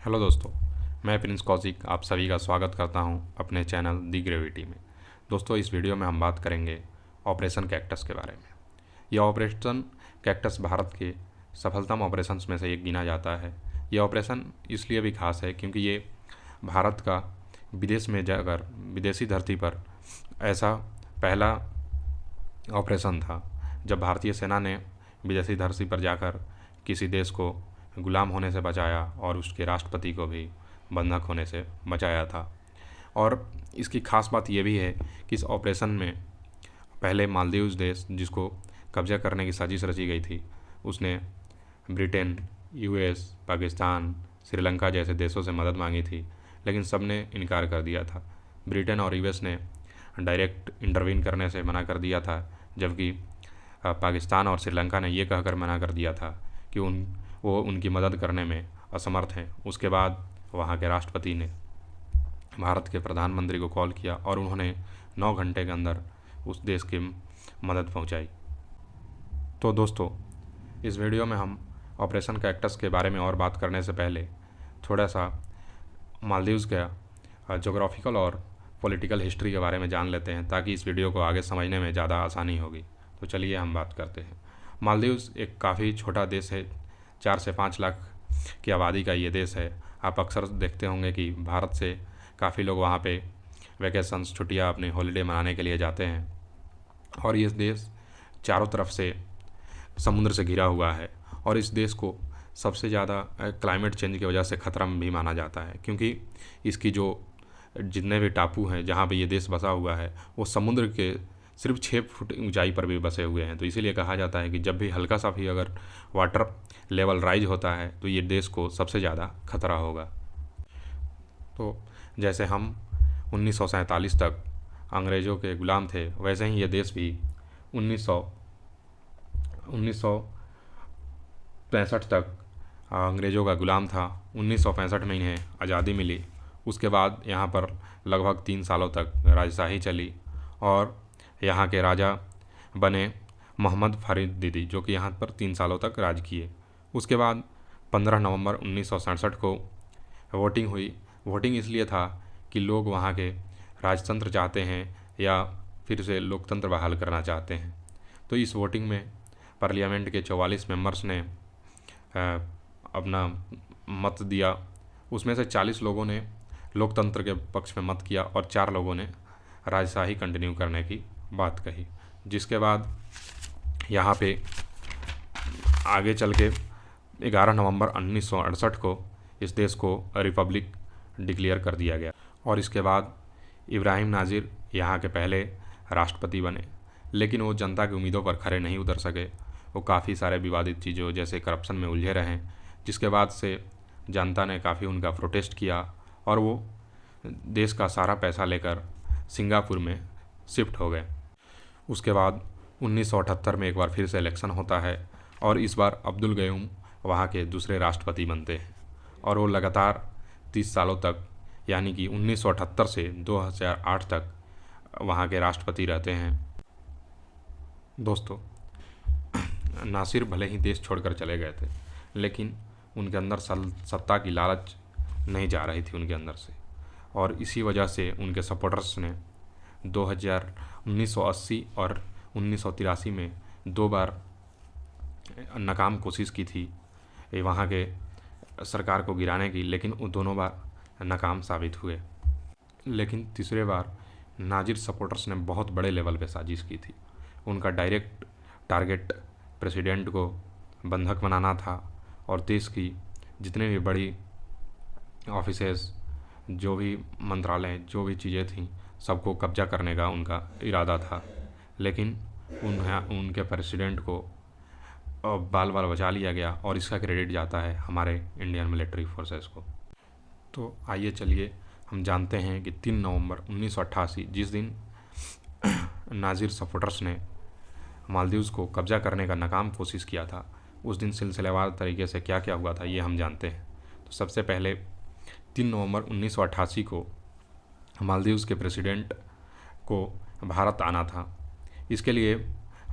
Hello दोस्तों, मैं Prince Kaushik आप सभी का स्वागत करता हूं अपने चैनल दी ग्रेविटी में। दोस्तों, इस वीडियो में हम बात करेंगे ऑपरेशन कैक्टस के बारे में। यह ऑपरेशन कैक्टस भारत के सफलतम ऑपरेशंस में से एक गिना जाता है। यह ऑपरेशन इसलिए भी खास है क्योंकि ये भारत का विदेश में जाकर विदेशी धरती पर ऐसा पहला ऑपरेशन था जब भारतीय सेना ने विदेशी धरती पर जाकर किसी देश को गुलाम होने से बचाया और उसके राष्ट्रपति को भी बंधक होने से बचाया था। और इसकी खास बात यह भी है कि इस ऑपरेशन में पहले मालदीव देश, जिसको कब्जा करने की साजिश रची गई थी, उसने ब्रिटेन, यूएस, पाकिस्तान, श्रीलंका जैसे देशों से मदद मांगी थी, लेकिन सब ने इनकार कर दिया था। ब्रिटेन और यूएस ने डायरेक्ट इंटरवीन करने से मना कर दिया था, जबकि पाकिस्तान और श्रीलंका ने ये कहकर मना कर दिया था कि वो उनकी मदद करने में असमर्थ हैं। उसके बाद वहाँ के राष्ट्रपति ने भारत के प्रधानमंत्री को कॉल किया और उन्होंने 9 घंटे के अंदर उस देश की मदद पहुँचाई। तो दोस्तों, इस वीडियो में हम ऑपरेशन कैक्टस के बारे में और बात करने से पहले थोड़ा सा मालदीव्स का जोग्राफिकल और पॉलिटिकल हिस्ट्री के बारे में जान लेते हैं, ताकि इस वीडियो को आगे समझने में ज़्यादा आसानी होगी। तो चलिए हम बात करते हैं। मालदीव्स एक काफ़ी छोटा देश है, 4 से 5 लाख की आबादी का ये देश है। आप अक्सर देखते होंगे कि भारत से काफ़ी लोग वहाँ पे वैकेशंस, छुट्टियाँ, अपनी हॉलीडे मनाने के लिए जाते हैं। और ये देश चारों तरफ से समुद्र से घिरा हुआ है और इस देश को सबसे ज़्यादा क्लाइमेट चेंज की वजह से ख़तरा भी माना जाता है, क्योंकि इसकी जो जितने भी टापू हैं जहाँ पे ये देश बसा हुआ है वो समुद्र के सिर्फ 6 फुट ऊंचाई पर भी बसे हुए हैं। तो इसीलिए कहा जाता है कि जब भी हल्का सा भी अगर वाटर लेवल राइज होता है तो ये देश को सबसे ज़्यादा खतरा होगा। तो जैसे हम 1947 तक अंग्रेज़ों के गुलाम थे, वैसे ही ये देश भी 1965 तक अंग्रेज़ों का गुलाम था। 1965 में इन्हें आज़ादी मिली। उसके बाद यहाँ पर लगभग 3 सालों तक राजशाही चली और यहाँ के राजा बने मोहम्मद फरीदीदी, जो कि यहाँ पर 3 सालों तक राज किए। उसके बाद 15 नवंबर 1967 को वोटिंग हुई। वोटिंग इसलिए था कि लोग वहाँ के राजतंत्र चाहते हैं या फिर से लोकतंत्र बहाल करना चाहते हैं। तो इस वोटिंग में पार्लियामेंट के 44 मेंबर्स ने अपना मत दिया। उसमें से 40 लोगों ने लोकतंत्र के पक्ष में मत किया और 4 लोगों ने राजशाही कंटिन्यू करने की बात कही। जिसके बाद यहाँ पे आगे चल के 11 नवंबर 1968 को इस देश को रिपब्लिक डिक्लेयर कर दिया गया और इसके बाद इब्राहिम नाज़िर यहाँ के पहले राष्ट्रपति बने। लेकिन वो जनता की उम्मीदों पर खरे नहीं उतर सके। वो काफ़ी सारे विवादित चीज़ों जैसे करप्शन में उलझे रहे, जिसके बाद से जनता ने काफ़ी उनका प्रोटेस्ट किया और वो देश का सारा पैसा लेकर सिंगापुर में शिफ्ट हो गए। उसके बाद 1978 में एक बार फिर से इलेक्शन होता है और इस बार अब्दुल गयूम वहाँ के दूसरे राष्ट्रपति बनते हैं और वो लगातार 30 सालों तक, यानी कि 1978 से 2008 तक वहाँ के राष्ट्रपति रहते हैं। दोस्तों, नासिर भले ही देश छोड़कर चले गए थे, लेकिन उनके अंदर सत्ता की लालच नहीं जा रही थी उनके अंदर से, और इसी वजह से उनके सपोर्टर्स ने 1980 और 1983 में 2 बार नाकाम कोशिश की थी वहाँ के सरकार को गिराने की, लेकिन वो दोनों बार नाकाम साबित हुए। लेकिन तीसरे बार नाजिर सपोर्टर्स ने बहुत बड़े लेवल पे साजिश की थी। उनका डायरेक्ट टारगेट प्रेसिडेंट को बंधक बनाना था और देश की जितने भी बड़ी ऑफिसेस, जो भी मंत्रालय, जो भी चीज़ें थीं, सबको कब्जा करने का उनका इरादा था। लेकिन उनके प्रेसिडेंट को बाल बाल बचा लिया गया और इसका क्रेडिट जाता है हमारे इंडियन मिलिट्री फोर्सेस को। तो आइए चलिए हम जानते हैं कि 3 नवंबर 1988, जिस दिन नाजिर सपोर्टर्स ने मालदीव्स को कब्जा करने का नाकाम कोशिश किया था, उस दिन सिलसिलेवार तरीके से क्या क्या हुआ था ये हम जानते हैं। तो सबसे पहले 3 नवंबर 1988 को मालदीव्स के प्रेसिडेंट को भारत आना था। इसके लिए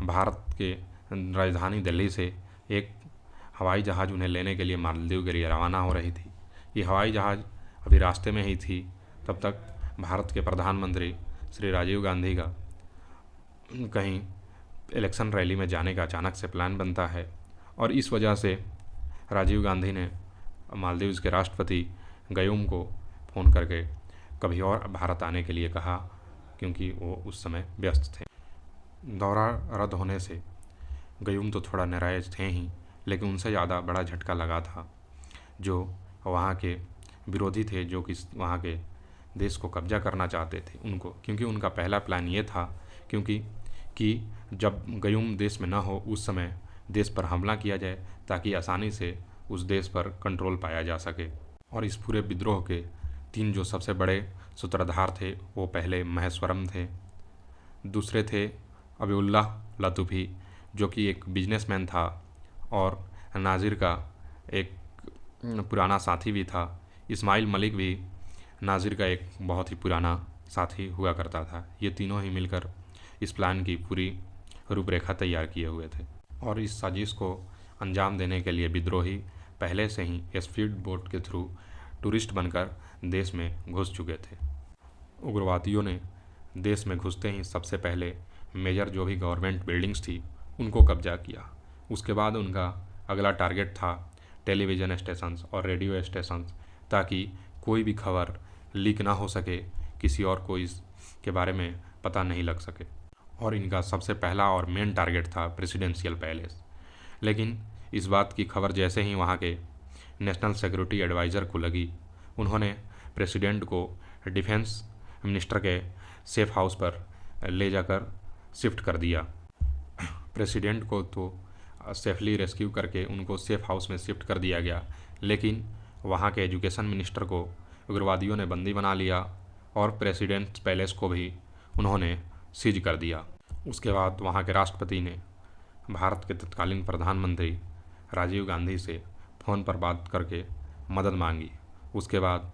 भारत के राजधानी दिल्ली से एक हवाई जहाज़ उन्हें लेने के लिए मालदीव के लिए रवाना हो रही थी। ये हवाई जहाज़ अभी रास्ते में ही थी, तब तक भारत के प्रधानमंत्री श्री राजीव गांधी का कहीं इलेक्शन रैली में जाने का अचानक से प्लान बनता है, और इस वजह से राजीव गांधी ने मालदीव्स के राष्ट्रपति गयूम को फ़ोन करके कभी और भारत आने के लिए कहा, क्योंकि वो उस समय व्यस्त थे। दौरा रद्द होने से गयूम तो थोड़ा नाराज़ थे ही, लेकिन उनसे ज़्यादा बड़ा झटका लगा था जो वहाँ के विरोधी थे, जो कि वहाँ के देश को कब्जा करना चाहते थे उनको, क्योंकि उनका पहला प्लान ये था कि जब गयूम देश में ना हो उस समय देश पर हमला किया जाए, ताकि आसानी से उस देश पर कंट्रोल पाया जा सके। और इस पूरे विद्रोह के 3 जो सबसे बड़े सूत्रधार थे, वो पहले महेश्वरम थे, दूसरे थे अबीउल्लाह लतूफ़ी जो कि एक बिजनेसमैन था, और नाज़िर का एक पुराना साथी भी था। इस्माइल मलिक भी नाज़िर का एक बहुत ही पुराना साथी हुआ करता था। ये तीनों ही मिलकर इस प्लान की पूरी रूपरेखा तैयार किए हुए थे, और इस साजिश को अंजाम देने के लिए विद्रोही पहले से ही स्पीड बोट के थ्रू टूरिस्ट बनकर देश में घुस चुके थे। उग्रवादियों ने देश में घुसते ही सबसे पहले मेजर जो भी गवर्नमेंट बिल्डिंग्स थी उनको कब्जा किया। उसके बाद उनका अगला टारगेट था टेलीविज़न स्टेशंस और रेडियो स्टेशंस, ताकि कोई भी खबर लीक ना हो सके, किसी और को इसके बारे में पता नहीं लग सके। और इनका सबसे पहला और मेन टारगेट था प्रेसिडेंशियल पैलेस। लेकिन इस बात की खबर जैसे ही वहाँ के नेशनल सिक्योरिटी एडवाइज़र को लगी, उन्होंने प्रेसिडेंट को डिफेंस मिनिस्टर के सेफ हाउस पर ले जाकर शिफ्ट कर दिया। प्रेसिडेंट को तो सेफली रेस्क्यू करके उनको सेफ हाउस में शिफ्ट कर दिया गया, लेकिन वहाँ के एजुकेशन मिनिस्टर को उग्रवादियों ने बंदी बना लिया, और प्रेसिडेंट पैलेस को भी उन्होंने सीज कर दिया। उसके बाद वहाँ के राष्ट्रपति ने भारत के तत्कालीन प्रधानमंत्री राजीव गांधी से फ़ोन पर बात करके मदद मांगी। उसके बाद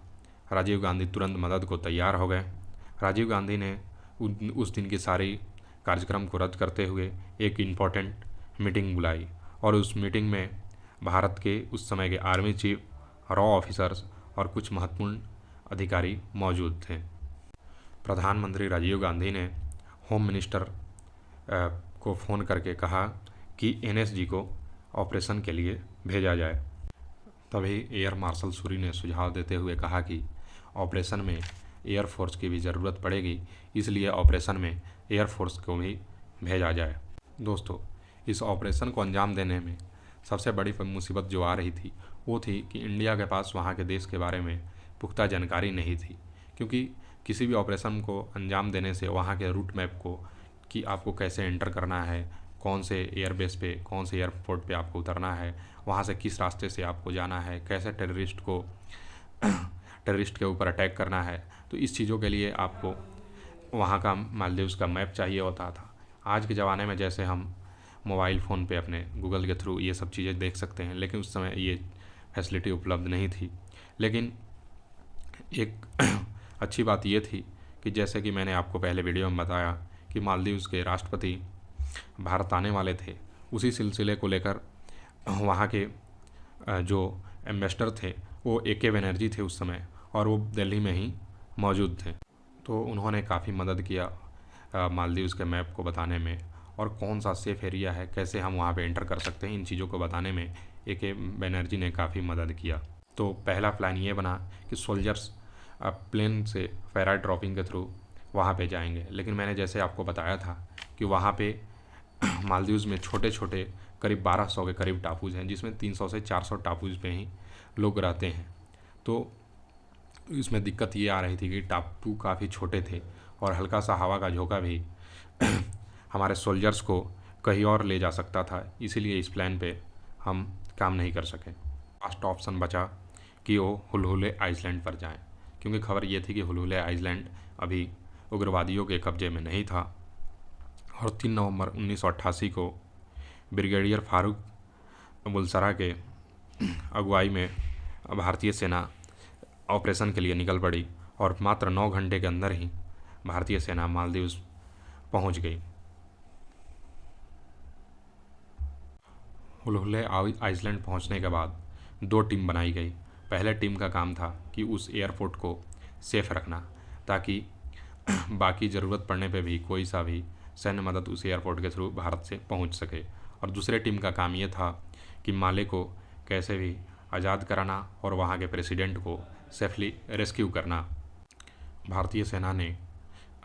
राजीव गांधी तुरंत मदद को तैयार हो गए। राजीव गांधी ने उस दिन की सारी कार्यक्रम को रद्द करते हुए एक इम्पॉर्टेंट मीटिंग बुलाई, और उस मीटिंग में भारत के उस समय के आर्मी चीफ, रॉ ऑफिसर्स और कुछ महत्वपूर्ण अधिकारी मौजूद थे। प्रधानमंत्री राजीव गांधी ने होम मिनिस्टर को फ़ोन करके कहा कि एनएसजी को ऑपरेशन के लिए भेजा जाए। तभी एयर मार्शल सूरी ने सुझाव देते हुए कहा कि ऑपरेशन में एयरफोर्स की भी ज़रूरत पड़ेगी, इसलिए ऑपरेशन में एयरफोर्स को भी भेजा जाए। दोस्तों, इस ऑपरेशन को अंजाम देने में सबसे बड़ी मुसीबत जो आ रही थी वो थी कि इंडिया के पास वहाँ के देश के बारे में पुख्ता जानकारी नहीं थी, क्योंकि किसी भी ऑपरेशन को अंजाम देने से वहाँ के रूट मैप को, कि आपको कैसे एंटर करना है, कौन से एयरबेस पे, कौन से एयरपोर्ट पे आपको उतरना है, वहाँ से किस रास्ते से आपको जाना है, कैसे टेररिस्ट के ऊपर अटैक करना है, तो इस चीज़ों के लिए आपको वहाँ का मालदीव्स का मैप चाहिए होता था। आज के ज़माने में जैसे हम मोबाइल फ़ोन पे अपने गूगल के थ्रू ये सब चीज़ें देख सकते हैं, लेकिन उस समय ये फैसिलिटी उपलब्ध नहीं थी। लेकिन एक अच्छी बात ये थी कि जैसे कि मैंने आपको पहले वीडियो में बताया कि मालदीव्स के राष्ट्रपति भारत आने वाले थे, उसी सिलसिले को लेकर वहाँ के जो एम्बेसडर थे वो AK बनर्जी थे उस समय, और वो दिल्ली में ही मौजूद थे। तो उन्होंने काफ़ी मदद किया मालदीव्स के मैप को बताने में, और कौन सा सेफ़ एरिया है, कैसे हम वहाँ पे एंटर कर सकते हैं, इन चीज़ों को बताने में AK बनर्जी ने काफ़ी मदद किया। तो पहला प्लान ये बना कि सोल्जर्स प्लेन से पैराड्रॉपिंग के थ्रू वहाँ पे जाएंगे। लेकिन मैंने जैसे आपको बताया था कि वहाँ पे मालदीव्स में छोटे छोटे करीब 1200 के करीब टापूज हैं, जिसमें 300 से 400 टापूज पे ही लोग रहते हैं। तो इसमें दिक्कत ये आ रही थी कि टापू काफ़ी छोटे थे, और हल्का सा हवा का झोंका भी हमारे सोल्जर्स को कहीं और ले जा सकता था, इसीलिए इस प्लान पे हम काम नहीं कर सके। लास्ट ऑप्शन बचा कि वो हुलहुले आइसलैंड पर जाएं, क्योंकि खबर ये थी कि हुलहुले आइसलैंड अभी उग्रवादियों के कब्जे में नहीं था। और 3 नवंबर 1988 को ब्रिगेडियर फारूक बुलसरा के अगुवाई में भारतीय सेना ऑपरेशन के लिए निकल पड़ी, और मात्र 9 घंटे के अंदर ही भारतीय सेना मालदीव्स पहुंच गई। हुलहुले आइसलैंड पहुंचने के बाद 2 टीम बनाई गई। पहले टीम का काम था कि उस एयरपोर्ट को सेफ रखना, ताकि बाकी ज़रूरत पड़ने पे भी कोई सा भी सैन्य मदद उस एयरपोर्ट के थ्रू भारत से पहुंच सके। और दूसरे टीम का काम ये था कि माले को कैसे भी आज़ाद कराना और वहाँ के प्रेसिडेंट को सेफली रेस्क्यू करना। भारतीय सेना ने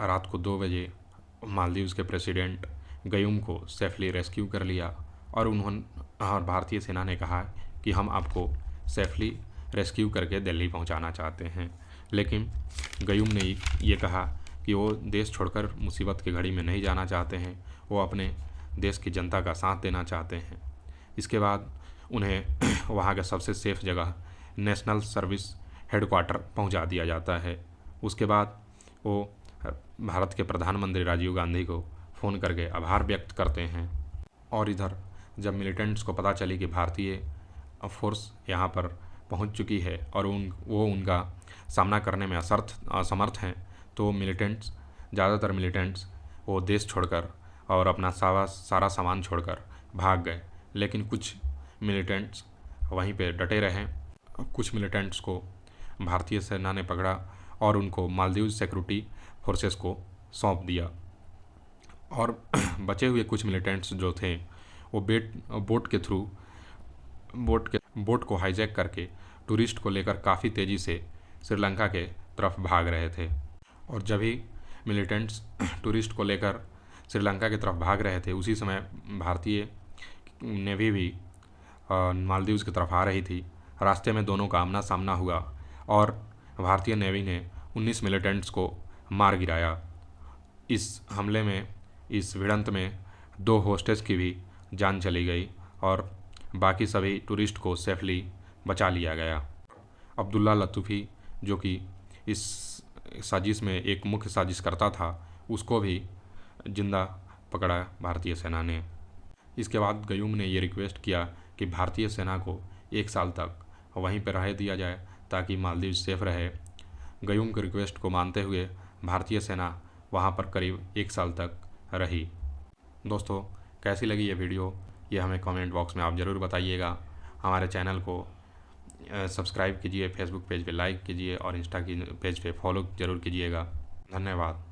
रात को 2 बजे मालदीव्स के प्रेसिडेंट गयूम को सेफली रेस्क्यू कर लिया और भारतीय सेना ने कहा कि हम आपको सेफली रेस्क्यू करके दिल्ली पहुंचाना चाहते हैं। लेकिन गयूम ने ये कहा कि वो देश छोड़कर मुसीबत की घड़ी में नहीं जाना चाहते हैं, वो अपने देश की जनता का साथ देना चाहते हैं। इसके बाद उन्हें वहाँ के सबसे सेफ जगह नेशनल सर्विस हेडक्वार्टर पहुंचा दिया जाता है। उसके बाद वो भारत के प्रधानमंत्री राजीव गांधी को फ़ोन करके आभार व्यक्त करते हैं। और इधर जब मिलिटेंट्स को पता चली कि भारतीय फोर्स यहाँ पर पहुँच चुकी है और वो उनका सामना करने में असमर्थ हैं, तो ज़्यादातर मिलिटेंट्स वो देश छोड़कर और अपना सारा सामान छोड़कर भाग गए। लेकिन कुछ मिलिटेंट्स वहीं पे डटे रहे। कुछ मिलिटेंट्स को भारतीय सेना ने पकड़ा और उनको मालदीव सिक्योरिटी फोर्सेस को सौंप दिया। और बचे हुए कुछ मिलिटेंट्स जो थे वो बोट को हाईजैक करके टूरिस्ट को लेकर काफ़ी तेज़ी से श्रीलंका के तरफ भाग रहे थे। और जब ही मिलिटेंट्स टूरिस्ट को लेकर श्रीलंका की तरफ भाग रहे थे, उसी समय भारतीय नेवी भी मालदीव्स की तरफ आ रही थी। रास्ते में दोनों का आमना सामना हुआ और भारतीय नेवी ने 19 मिलिटेंट्स को मार गिराया। इस हमले में, इस भिड़ंत में 2 होस्टेज की भी जान चली गई और बाकी सभी टूरिस्ट को सेफली बचा लिया गया। अब्दुल्ला लतूफ़ी, जो कि इस साजिश में एक मुख्य साजिशकर्ता था, उसको भी जिंदा पकड़ा भारतीय सेना ने। इसके बाद गयूम ने ये रिक्वेस्ट किया कि भारतीय सेना को 1 साल तक वहीं पर रह दिया जाए ताकि मालदीव सेफ रहे। गयूम के रिक्वेस्ट को मानते हुए भारतीय सेना वहाँ पर करीब 1 साल तक रही। दोस्तों, कैसी लगी ये वीडियो, ये हमें कमेंट बॉक्स में आप ज़रूर बताइएगा। हमारे चैनल को सब्सक्राइब कीजिए, फेसबुक पेज पे लाइक कीजिए और इंस्टा की पेज पे फॉलो ज़रूर कीजिएगा। धन्यवाद।